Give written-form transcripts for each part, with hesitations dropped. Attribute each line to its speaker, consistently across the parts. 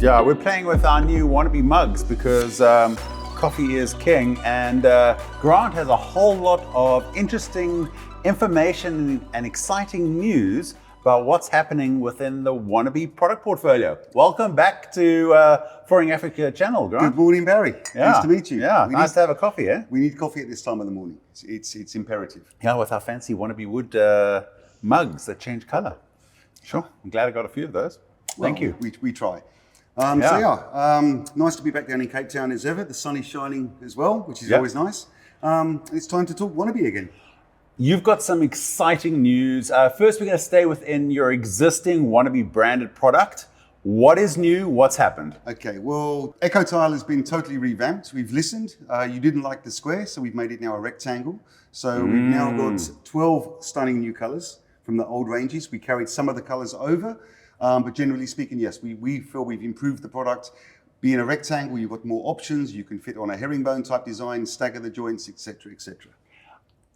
Speaker 1: Yeah, we're playing with our new Wanabi mugs because coffee is king, and Grant has a whole lot of interesting information and exciting news about what's happening within the Wanabi product portfolio. Welcome back to Flooring Africa channel, Grant.
Speaker 2: Good morning, Barry.
Speaker 1: Yeah.
Speaker 2: Nice to meet you.
Speaker 1: Yeah, nice to have a coffee, eh?
Speaker 2: We need coffee at this time of the morning. It's imperative.
Speaker 1: Yeah, with our fancy Wanabiwood mugs that change color. Sure, I'm glad I got a few of those. Thank you.
Speaker 2: We try. Nice to be back down in Cape Town as ever. The sun is shining as well, which is always nice. It's time to talk Wanabi again.
Speaker 1: You've got some exciting news. First, we're going to stay within your existing Wanabi branded product. What is new? What's happened?
Speaker 2: Okay, well, Echo Tile has been totally revamped. We've listened. You didn't like the square, so we've made it now a rectangle. So we've now got 12 stunning new colors from the old ranges. We carried some of the colors over. But generally speaking, yes, we feel we've improved the product. Being a rectangle, you've got more options. You can fit on a herringbone type design, stagger the joints, etc., etc.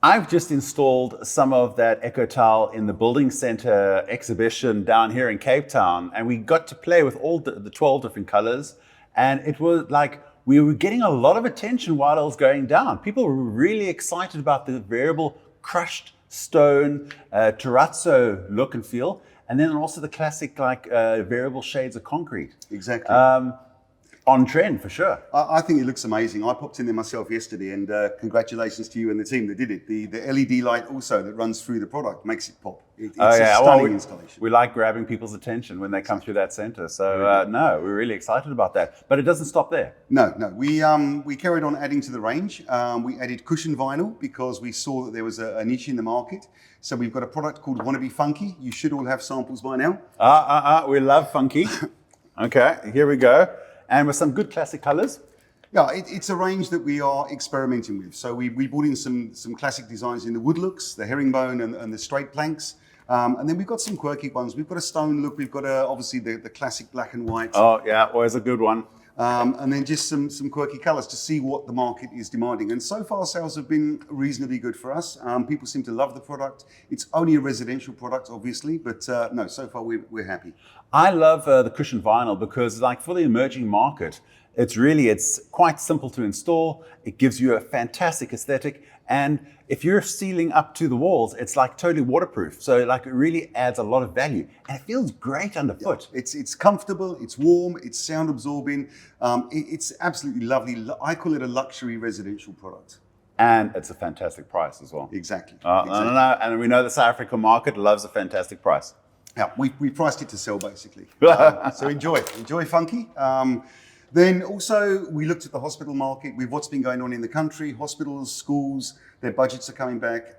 Speaker 1: I've just installed some of that Echo Tile in the Building Center exhibition down here in Cape Town, and we got to play with all the 12 different colors, and it was like we were getting a lot of attention while it was going down. People were really excited about the variable crushed stone terrazzo look and feel. And then also the classic variable shades of concrete.
Speaker 2: Exactly.
Speaker 1: On trend for sure.
Speaker 2: I think it looks amazing. I popped in there myself yesterday, and congratulations to you and the team that did it. The LED light also that runs through the product makes it pop. It's a stunning installation.
Speaker 1: We like grabbing people's attention when they come through that center. So no, we're really excited about that. But it doesn't stop there.
Speaker 2: No. We carried on adding to the range. We added cushion vinyl because we saw that there was a niche in the market. So we've got a product called Wanabi-Funky. You should all have samples by now.
Speaker 1: We love funky. Okay, here we go. And with some good classic colors.
Speaker 2: Yeah, it's a range that we are experimenting with. So we brought in some classic designs in the wood looks, the herringbone and the straight planks. And then we've got some quirky ones. We've got a stone look. We've got obviously the classic black and white.
Speaker 1: Oh yeah, always a good one.
Speaker 2: And then just some quirky colors to see what the market is demanding. And so far sales have been reasonably good for us. People seem to love the product. It's only a residential product, obviously, but no, so far we're happy.
Speaker 1: I love the cushion vinyl because like for the emerging market, it's quite simple to install. It gives you a fantastic aesthetic. And if you're sealing up to the walls, it's like totally waterproof. So like it really adds a lot of value and it feels great underfoot.
Speaker 2: Yeah, it's comfortable, it's warm, it's sound absorbing. It's absolutely lovely. I call it a luxury residential product.
Speaker 1: And it's a fantastic price as well.
Speaker 2: Exactly.
Speaker 1: No. And we know the South African market loves a fantastic price.
Speaker 2: Yeah, we priced it to sell basically. So enjoy funky. Then also we looked at the hospital market with what's been going on in the country, hospitals, schools, their budgets are coming back.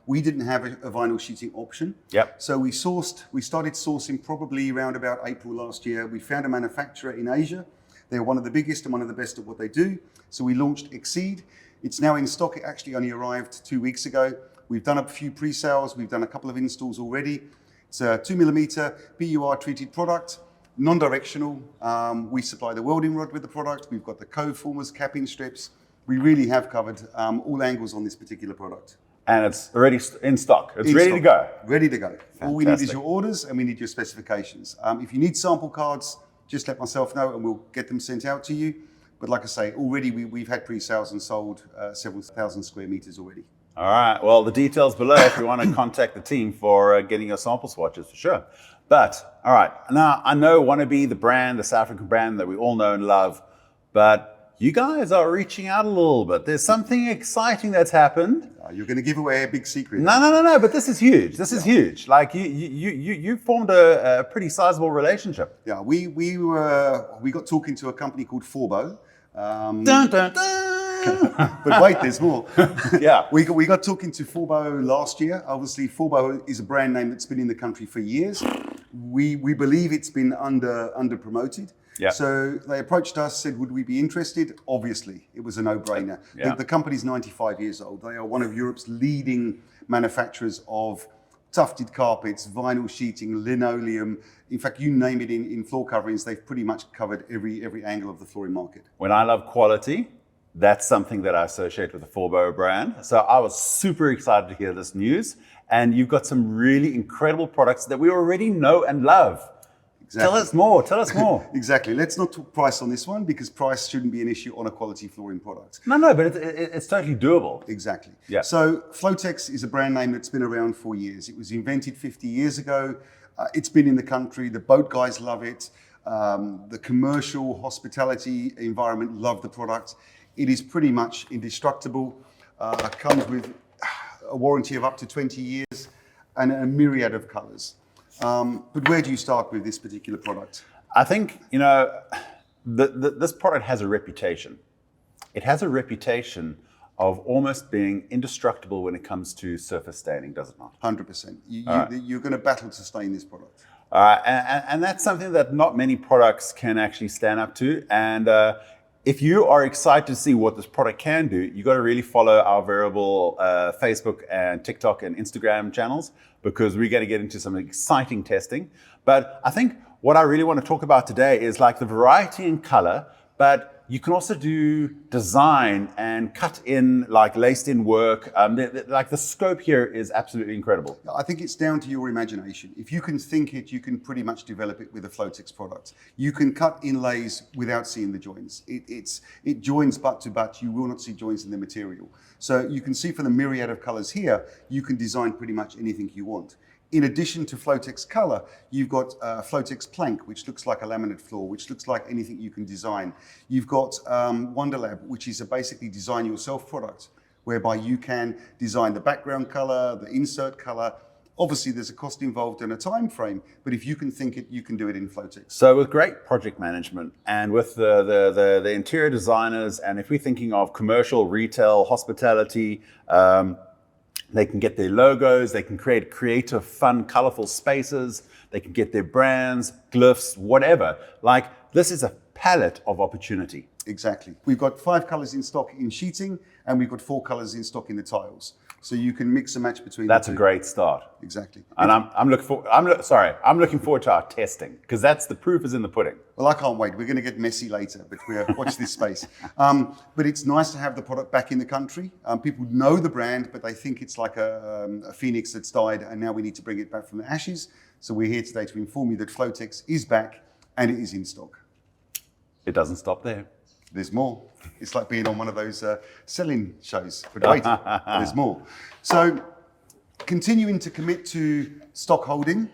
Speaker 2: We didn't have a vinyl sheeting option.
Speaker 1: Yep.
Speaker 2: So we started sourcing probably around about April last year. We found a manufacturer in Asia. They're one of the biggest and one of the best at what they do. So we launched Exceed. It's now in stock. It actually only arrived 2 weeks ago. We've done a few pre-sales. We've done a couple of installs already. It's a 2mm PUR treated product. Non-directional, we supply the welding rod with the product. We've got the cove formers, capping strips. We really have covered all angles on this particular product.
Speaker 1: And it's already in stock. It's ready to go.
Speaker 2: Ready to go.
Speaker 1: Fantastic.
Speaker 2: All we need is your orders and we need your specifications. If you need sample cards, just let myself know and we'll get them sent out to you. But like I say, already we've had pre-sales and sold several thousand square meters already.
Speaker 1: All right. Well, the details below if you want to contact the team for getting your sample swatches for sure. But, all right, now I know Wanabi, the brand, the South African brand that we all know and love, but you guys are reaching out a little bit. There's something exciting that's happened.
Speaker 2: You're going to give away a big secret.
Speaker 1: No, but this is huge. This is huge. Like you formed a pretty sizable relationship.
Speaker 2: Yeah, we got talking to a company called Forbo.
Speaker 1: Dun, dun, dun.
Speaker 2: But wait, there's more.
Speaker 1: Yeah.
Speaker 2: We got talking to Forbo last year. Obviously, Forbo is a brand name that's been in the country for years. We believe it's been under promoted.
Speaker 1: Yeah.
Speaker 2: So they approached us, said, would we be interested? Obviously, it was a no-brainer.
Speaker 1: Yeah.
Speaker 2: The company's 95 years old. They are one of Europe's leading manufacturers of tufted carpets, vinyl sheeting, linoleum. In fact, you name it in floor coverings, they've pretty much covered every angle of the flooring market.
Speaker 1: When I love quality, that's something that I associate with the Forbo brand. So I was super excited to hear this news. And you've got some really incredible products that we already know and love.
Speaker 2: Exactly.
Speaker 1: Tell us more. Tell us more.
Speaker 2: Exactly. Let's not talk price on this one because price shouldn't be an issue on a quality flooring product.
Speaker 1: No, but it's totally doable.
Speaker 2: Exactly.
Speaker 1: Yeah.
Speaker 2: So Flotex is a brand name that's been around for years. It was invented 50 years ago. It's been in the country. The boat guys love it. The commercial hospitality environment love the product. It is pretty much indestructible. Comes with a warranty of up to 20 years and a myriad of colors. But where do you start with this particular product?
Speaker 1: I think, this product has a reputation. It has a reputation of almost being indestructible when it comes to surface staining, does it not?
Speaker 2: 100%. You're going to battle to stain this product.
Speaker 1: And that's something that not many products can actually stand up to. And if you are excited to see what this product can do, you got to really follow our variable Facebook and TikTok and Instagram channels, because we're going to get into some exciting testing. But I think what I really want to talk about today is like the variety in color, but you can also do design and cut in, like laced in work. Like the scope here is absolutely incredible.
Speaker 2: I think it's down to your imagination. If you can think it, you can pretty much develop it with a Flotex product. You can cut inlays without seeing the joins. It joins butt to butt. You will not see joins in the material. So you can see from the myriad of colors here, you can design pretty much anything you want. In addition to Flotex color, you've got Flotex plank, which looks like a laminate floor, which looks like anything you can design. You've got Wonderlab, which is a basically design yourself product, whereby you can design the background color, the insert color. Obviously, there's a cost involved and a time frame, but if you can think it, you can do it in Flotex.
Speaker 1: So with great project management and with the interior designers, and if we're thinking of commercial, retail, hospitality, they can get their logos, they can create creative, fun, colorful spaces, they can get their brands, glyphs, whatever. Like, this is a palette of opportunity.
Speaker 2: Exactly. We've got 5 colors in stock in sheeting, and we've got 4 colors in stock in the tiles. So you can mix and match between
Speaker 1: That's
Speaker 2: the two.
Speaker 1: a great start.
Speaker 2: Exactly.
Speaker 1: And I'm looking forward to our testing, because that's the proof is in the pudding.
Speaker 2: Well, I can't wait. We're going to get messy later, but we'll watch this space. But it's nice to have the product back in the country. People know the brand, but they think it's like a phoenix that's died, and now we need to bring it back from the ashes. So we're here today to inform you that Flotex is back and it is in stock.
Speaker 1: It doesn't stop there.
Speaker 2: There's more. It's like being on one of those selling shows. But wait, there's more. So continuing to commit to stock holding,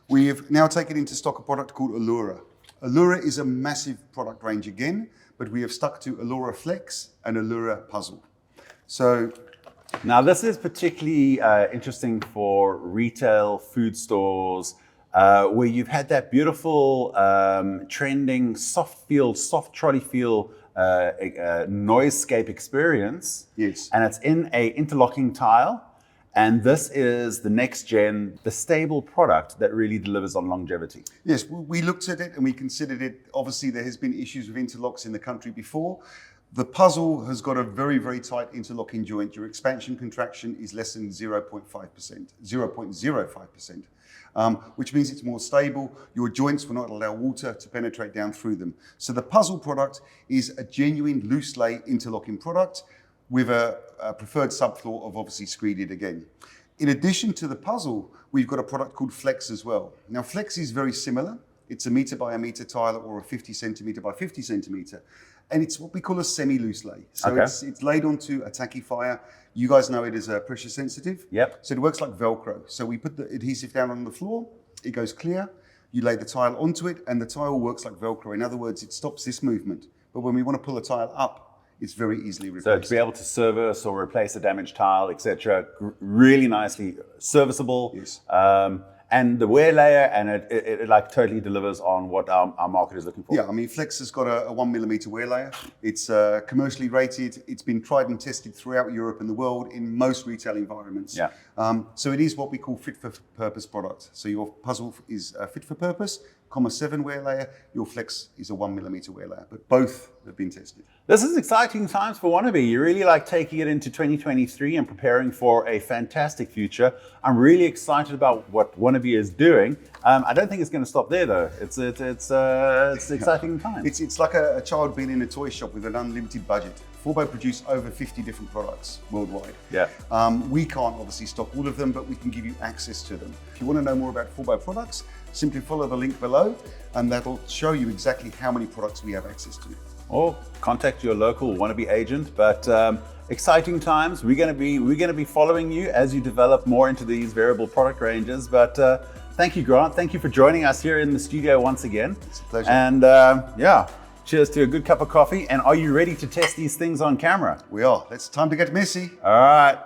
Speaker 2: we have now taken into stock a product called Allura. Allura is a massive product range again, but we have stuck to Allura Flex and Allura Puzzle. So
Speaker 1: now this is particularly interesting for retail, food stores, where you've had that beautiful trending soft trolley feel noisescape experience.
Speaker 2: Yes.
Speaker 1: And it's in a interlocking tile. And this is the next gen, the stable product that really delivers on longevity.
Speaker 2: Yes, we looked at it and we considered it. Obviously, there has been issues with interlocks in the country before. The Puzzle has got a very, very tight interlocking joint. Your expansion contraction is less than 0.05%, which means it's more stable. Your joints will not allow water to penetrate down through them. So the Puzzle product is a genuine loose lay interlocking product with a preferred subfloor of obviously screeded again. In addition to the Puzzle, we've got a product called Flex as well. Now Flex is very similar. It's a meter by a meter tile or a 50 centimeter by 50 centimeter. And it's what we call a semi-loose lay. So
Speaker 1: okay.
Speaker 2: it's laid onto a tackifier. You guys know it as a pressure sensitive.
Speaker 1: Yep.
Speaker 2: So it works like Velcro. So we put the adhesive down on the floor, it goes clear, you lay the tile onto it, and the tile works like Velcro. In other words, it stops this movement. But when we want to pull a tile up, it's very easily replaced.
Speaker 1: So to be able to service or replace a damaged tile, etc., really nicely serviceable.
Speaker 2: Yes.
Speaker 1: And the wear layer, and it like totally delivers on what our market is looking for.
Speaker 2: Yeah, I mean, Flex has got a 1 millimeter wear layer. It's commercially rated. It's been tried and tested throughout Europe and the world in most retail environments.
Speaker 1: Yeah.
Speaker 2: So it is what we call fit for purpose product. So your Puzzle is fit for purpose, 7 wear layer. Your Flex is a 1 millimeter wear layer, but both have been tested.
Speaker 1: This is exciting times for Wanabi. You're really like taking it into 2023 and preparing for a fantastic future. I'm really excited about what Wanabi is doing. I don't think it's going to stop there though. It's exciting times.
Speaker 2: It's like a child being in a toy shop with an unlimited budget. Forbo produce over 50 different products worldwide.
Speaker 1: Yeah.
Speaker 2: We can't obviously stock all of them, but we can give you access to them. If you want to know more about Forbo products, simply follow the link below and that'll show you exactly how many products we have access to.
Speaker 1: Or contact your local Wanabi agent. But exciting times. We're going to be following you as you develop more into these variable product ranges. But thank you, Grant. Thank you for joining us here in the studio once again.
Speaker 2: It's a pleasure.
Speaker 1: And yeah, cheers to a good cup of coffee. And are you ready to test these things on camera?
Speaker 2: We are. It's time to get messy.
Speaker 1: All right.